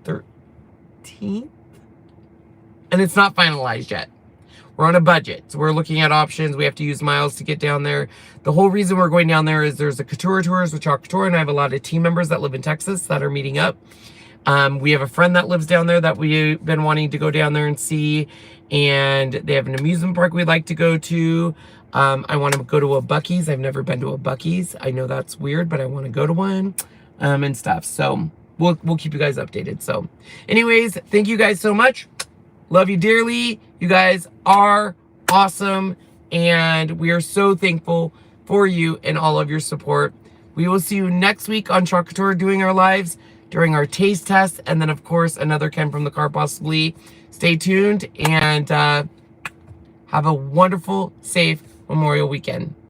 13th. And it's not finalized yet. We're on a budget, so we're looking at options. We have to use miles to get down there. The whole reason we're going down there is there's a COUTURE tours with COUTURE, and I have a lot of team members that live in Texas that are meeting up. We have a friend that lives down there that we've been wanting to go down there and see, and they have an amusement park we'd like to go to. I want to go to a Buc-ee's. I've never been to a Buc-ee's. I know that's weird, but I want to go to one, and stuff. So we'll keep you guys updated. So anyways, thank you guys so much. Love you dearly. You guys are awesome, and we are so thankful for you and all of your support. We will see you next week on COUTURE doing our lives during our taste test, and then of course another Ken from the car possibly. Stay tuned and have a wonderful, safe Memorial weekend.